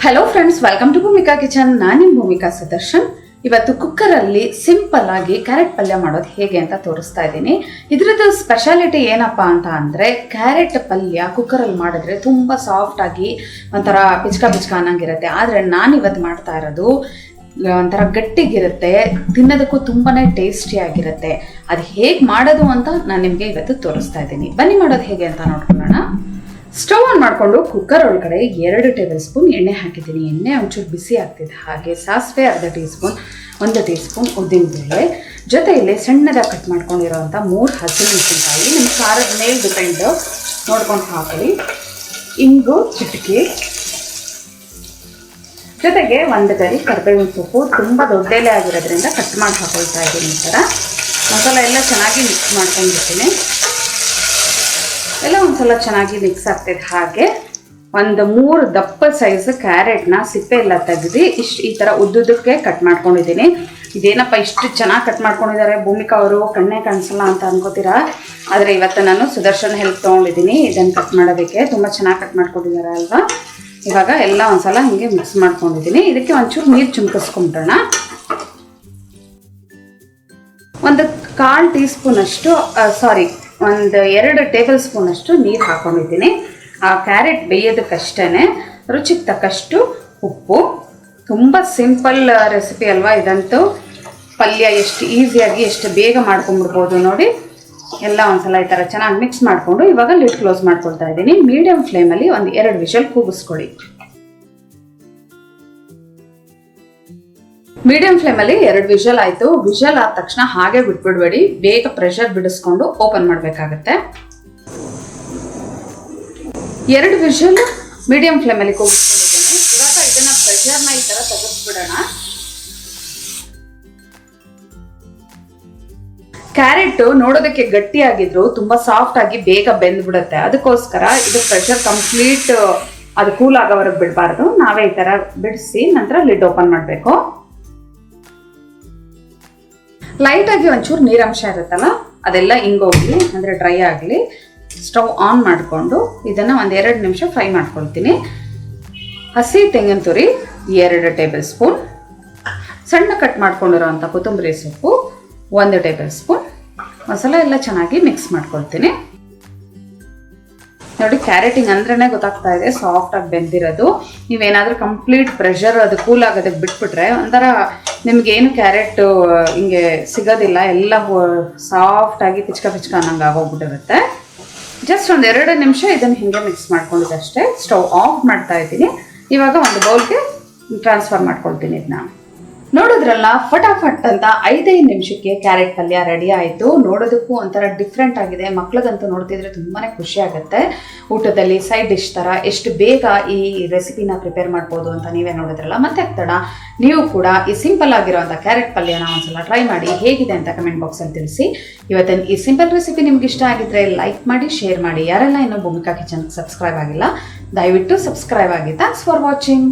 Hello friends, welcome to Bhoomika kitchen. ನಾನು ನಿಮ್ಮ ಭೂಮಿಕಾ ಸುದರ್ಶನ್. ಇವತ್ತು ಕುಕ್ಕರಲ್ಲಿ ಸಿಂಪಲ್ ಆಗಿ ಕ್ಯಾರೆಟ್ ಪಲ್ಯ ಮಾಡೋದು ಹೇಗೆ ಅಂತ ತೋರಿಸ್ತಾ ಇದ್ದೀನಿ. ಇದ್ರದ್ದು ಸ್ಪೆಷಾಲಿಟಿ ಏನಪ್ಪ ಅಂತ ಅಂದರೆ, ಕ್ಯಾರೆಟ್ ಪಲ್ಯ ಕುಕ್ಕರಲ್ಲಿ ಮಾಡಿದ್ರೆ ತುಂಬ ಸಾಫ್ಟ್ ಆಗಿ ಒಂಥರ ಪಿಚ್ಕ ಅನ್ನಂಗಿರುತ್ತೆ. ಆದರೆ ನಾನಿವತ್ತು ಮಾಡ್ತಾ ಇರೋದು ಒಂಥರ ಗಟ್ಟಿಗಿರುತ್ತೆ, ತಿನ್ನೋದಕ್ಕೂ ತುಂಬಾ ಟೇಸ್ಟಿಯಾಗಿರುತ್ತೆ. ಅದು ಹೇಗೆ ಮಾಡೋದು ಅಂತ ನಾನು ನಿಮಗೆ ಇವತ್ತು ತೋರಿಸ್ತಾ ಇದ್ದೀನಿ. ಬನ್ನಿ ಮಾಡೋದು ಹೇಗೆ ಅಂತ ನೋಡ್ಕೊಳ್ಳೋಣ. ಸ್ಟವ್ ಆನ್ ಮಾಡಿಕೊಂಡು ಕುಕ್ಕರ್ ಒಳಗಡೆ 2 ಟೇಬಲ್ ಸ್ಪೂನ್ ಎಣ್ಣೆ ಹಾಕಿದ್ದೀನಿ. ಎಣ್ಣೆ ಒಂಚೂರು ಬಿಸಿ ಆಗ್ತಿದೆ. ಹಾಗೆ ಸಾಸಿವೆ ಅರ್ಧ ಟೀ ಸ್ಪೂನ್, 1 ಟೀ ಸ್ಪೂನ್ ಉದ್ದಿನಬೇಳೆ, ಜೊತೆಯಲ್ಲಿ ಸಣ್ಣದಾಗಿ ಕಟ್ ಮಾಡ್ಕೊಂಡಿರೋಂಥ 3 ಹಸಿಮೆಣಸಿನಕಾಯಿ, ನಿಮ್ಮ ಖಾರದ ಮೇಲೆ ಡಿಪೆಂಡ್ ನೋಡ್ಕೊಂಡು ಹಾಕೊಳ್ಳಿ. ಇಂಗು ಚಿಟಿಕೆ, ಜೊತೆಗೆ 1 ಗರಿ ಕರಿಬೇವಿನ ಸೊಪ್ಪು. ತುಂಬ ದೊಡ್ಡೆಲೆ ಆಗಿರೋದ್ರಿಂದ ಕಟ್ ಮಾಡಿ ಹಾಕೊಳ್ತಾ ಇದ್ದೀನಿ. ಈ ಥರ ಮಸಾಲೆ ಎಲ್ಲ ಚೆನ್ನಾಗಿ ಮಿಕ್ಸ್ ಮಾಡ್ಕೊಂಡಿರ್ತೀನಿ. ಎಲ್ಲ ಒಂದ್ಸಲ ಚೆನ್ನಾಗಿ ಮಿಕ್ಸ್ ಆಗ್ತಿದೆ. ಹಾಗೆ 3 ದಪ್ಪ ಸೈಜ್ ಕ್ಯಾರೆಟ್ನ ಸಿಪ್ಪೆ ಎಲ್ಲ ತೆಗೆದು ಈ ಥರ ಉದ್ದುದಕ್ಕೆ ಕಟ್ ಮಾಡ್ಕೊಂಡಿದ್ದೀನಿ. ಇದೇನಪ್ಪ ಇಷ್ಟು ಚೆನ್ನಾಗಿ ಕಟ್ ಮಾಡ್ಕೊಂಡಿದ್ದಾರೆ ಭೂಮಿಕಾ ಅವರು, ಕಣ್ಣೇ ಕಾಣಿಸಲ್ಲ ಅಂತ ಅನ್ಕೋತೀರಾ. ಆದರೆ ಇವತ್ತು ನಾನು ಸುದರ್ಶನ್ ಹೆಲ್ಪ್ ತೊಗೊಂಡಿದ್ದೀನಿ ಇದನ್ನು ಕಟ್ ಮಾಡೋದಕ್ಕೆ. ತುಂಬ ಚೆನ್ನಾಗಿ ಕಟ್ ಮಾಡ್ಕೊಂಡಿದ್ದಾರೆ ಅಲ್ವಾ. ಇವಾಗ ಎಲ್ಲ ಒಂದ್ಸಲ ಹಿಂಗೆ ಮಿಕ್ಸ್ ಮಾಡ್ಕೊಂಡಿದ್ದೀನಿ. ಇದಕ್ಕೆ ಒಂಚೂರು ನೀರು ಚುಮ್ಕಿಸ್ಕೊಂಬಿಡೋಣ. 1/4 ಟೀ ಸ್ಪೂನ್ ಅಷ್ಟು 2 ಟೇಬಲ್ ಸ್ಪೂನ್ ಅಷ್ಟು ನೀರು ಹಾಕೊಂಡಿದ್ದೀನಿ. ಆ ಕ್ಯಾರೆಟ್ ಬೇಯೋದಕ್ಕಷ್ಟೇ ರುಚಿಗೆ ತಕ್ಕಷ್ಟು ಉಪ್ಪು. ತುಂಬ ಸಿಂಪಲ್ ರೆಸಿಪಿ ಅಲ್ವಾ ಇದಂತೂ. ಪಲ್ಯ ಎಷ್ಟು ಈಸಿಯಾಗಿ ಎಷ್ಟು ಬೇಗ ಮಾಡ್ಕೊಂಡ್ಬಿಡ್ಬೋದು ನೋಡಿ. ಎಲ್ಲ ಒಂದ್ಸಲ ಈ ಥರ ಚೆನ್ನಾಗಿ ಮಿಕ್ಸ್ ಮಾಡಿಕೊಂಡು ಇವಾಗ ಲಿಡ್ ಕ್ಲೋಸ್ ಮಾಡ್ಕೊಳ್ತಾ ಇದ್ದೀನಿ. ಮೀಡಿಯಂ ಫ್ಲೇಮಲ್ಲಿ 2 ವಿಷಲ್ ಕೂಗಿಸ್ಕೊಳ್ಳಿ. ಮೀಡಿಯಂ ಫ್ಲೇಮಲ್ಲಿ 2 ವಿಷಲ್ ಆಯಿತು. ವಿಷಲ್ ಆದ ತಕ್ಷಣ ಹಾಗೆ ಬಿಟ್ಬಿಡ್ಬೇಡಿ, ಬೇಗ ಪ್ರೆಷರ್ ಬಿಡಿಸ್ಕೊಂಡು ಓಪನ್ ಮಾಡಬೇಕಾಗತ್ತೆ. 2 ವಿಷಲ್ ಮೀಡಿಯಂ ಫ್ಲೇಮಲ್ಲಿ ಕೂಗಿಸ್ಕೊಂಡಿದ್ದೀನಿ. ಇವಾಗ ಇದನ್ನ ಪ್ರೆಷರ್ನ ಈ ಥರ ತೆಗೆದ್ಬಿಡೋಣ. ಕ್ಯಾರೆಟ್ ನೋಡೋದಕ್ಕೆ ಗಟ್ಟಿಯಾಗಿದ್ರು ತುಂಬ ಸಾಫ್ಟ್ ಆಗಿ ಬೇಗ ಬೆಂದ್ಬಿಡುತ್ತೆ. ಅದಕ್ಕೋಸ್ಕರ ಇದು ಪ್ರೆಷರ್ ಕಂಪ್ಲೀಟ್ ಅದು ಕೂಲ್ ಆಗೋವರೆಗೆ ಬಿಡಬಾರ್ದು. ನಾವೇ ಈ ಥರ ಬಿಡಿಸಿ ನಂತರ ಲಿಡ್ ಓಪನ್ ಮಾಡಬೇಕು. ಲೈಟಾಗಿ ಒಂಚೂರು ನೀರಂಶ ಇರುತ್ತಲ್ಲ ಅದೆಲ್ಲ ಹಿಂಗೋಗ್ಲಿ, ಅಂದರೆ ಡ್ರೈ ಆಗಲಿ. ಸ್ಟವ್ ಆನ್ ಮಾಡಿಕೊಂಡು ಇದನ್ನು 2 ನಿಮಿಷ ಫ್ರೈ ಮಾಡ್ಕೊಳ್ತೀನಿ. ಹಸಿ ತೆಂಗಿನ ತುರಿ 2 ಟೇಬಲ್ ಸ್ಪೂನ್, ಸಣ್ಣ ಕಟ್ ಮಾಡ್ಕೊಂಡಿರೋಂಥ ಕೊತ್ತಂಬರಿ ಸೊಪ್ಪು 1 ಟೇಬಲ್ ಸ್ಪೂನ್. ಮಸಾಲ ಎಲ್ಲ ಚೆನ್ನಾಗಿ ಮಿಕ್ಸ್ ಮಾಡ್ಕೊಳ್ತೀನಿ. ನೋಡಿ, ಕ್ಯಾರೆಟಿಂಗ್ ಅಂದ್ರೇ ಗೊತ್ತಾಗ್ತಾ ಇದೆ ಸಾಫ್ಟಾಗಿ ಬೆಂದಿರೋದು. ನೀವೇನಾದರೂ ಕಂಪ್ಲೀಟ್ ಪ್ರೆಷರ್ ಅದು ಕೂಲ್ ಆಗೋದಕ್ಕೆ ಬಿಟ್ಬಿಟ್ರೆ ಒಂಥರ ನಿಮಗೇನು ಕ್ಯಾರೆಟ್ ಹಿಂಗೆ ಸಿಗೋದಿಲ್ಲ. ಎಲ್ಲ ಸಾಫ್ಟಾಗಿ ಪಿಚ್ಕ ಅನ್ನಂಗೆ ಆಗೋಗ್ಬಿಟ್ಟಿರುತ್ತೆ. ಜಸ್ಟ್ 2 ನಿಮಿಷ ಇದನ್ನು ಹಿಂಗೆ ಮಿಕ್ಸ್ ಮಾಡ್ಕೊಂಡಿದ್ದಷ್ಟೇ. ಸ್ಟವ್ ಆಫ್ ಮಾಡ್ತಾ ಇದ್ದೀನಿ. ಇವಾಗ ಒಂದು ಬೌಲ್ಗೆ ಟ್ರಾನ್ಸ್ಫರ್ ಮಾಡ್ಕೊಳ್ತೀನಿ ಇದನ್ನ. ನೋಡಿದ್ರಲ್ಲ, ಫಟಾಫಟ್ ಅಂತ 5 ನಿಮಿಷಕ್ಕೆ ಕ್ಯಾರೆಟ್ ಪಲ್ಯ ರೆಡಿ ಆಯಿತು. ನೋಡೋದಕ್ಕೂ ಒಂಥರ ಡಿಫ್ರೆಂಟ್ ಆಗಿದೆ. ಮಕ್ಳಿಗಂತೂ ನೋಡ್ತಿದ್ರೆ ತುಂಬಾ ಖುಷಿ ಆಗುತ್ತೆ. ಊಟದಲ್ಲಿ ಸೈಡ್ ಡಿಶ್ ಥರ ಎಷ್ಟು ಬೇಗ ಈ ರೆಸಿಪಿನ ಪ್ರಿಪೇರ್ ಮಾಡ್ಬೋದು ಅಂತ ನೀವೇ ನೋಡಿದ್ರಲ್ಲ. ಮತ್ತೆ ಆಗ್ತಡ ನೀವು ಕೂಡ ಈ ಸಿಂಪಲ್ ಆಗಿರೋಂಥ ಕ್ಯಾರೆಟ್ ಪಲ್ಯನ ಒಂದ್ಸಲ ಟ್ರೈ ಮಾಡಿ ಹೇಗಿದೆ ಅಂತ ಕಮೆಂಟ್ ಬಾಕ್ಸಲ್ಲಿ ತಿಳಿಸಿ. ಇವತ್ತಿನ ಈ ಸಿಂಪಲ್ ರೆಸಿಪಿ ನಿಮ್ಗೆ ಇಷ್ಟ ಆಗಿದ್ರೆ ಲೈಕ್ ಮಾಡಿ, ಶೇರ್ ಮಾಡಿ. ಯಾರೆಲ್ಲ ಇನ್ನೂ ಭೂಮಿಕಾ ಕಿಚನ್ಗೆ ಸಬ್ಸ್ಕ್ರೈಬ್ ಆಗಿಲ್ಲ ದಯವಿಟ್ಟು ಸಬ್ಸ್ಕ್ರೈಬ್ ಆಗಿ. Thanks for watching.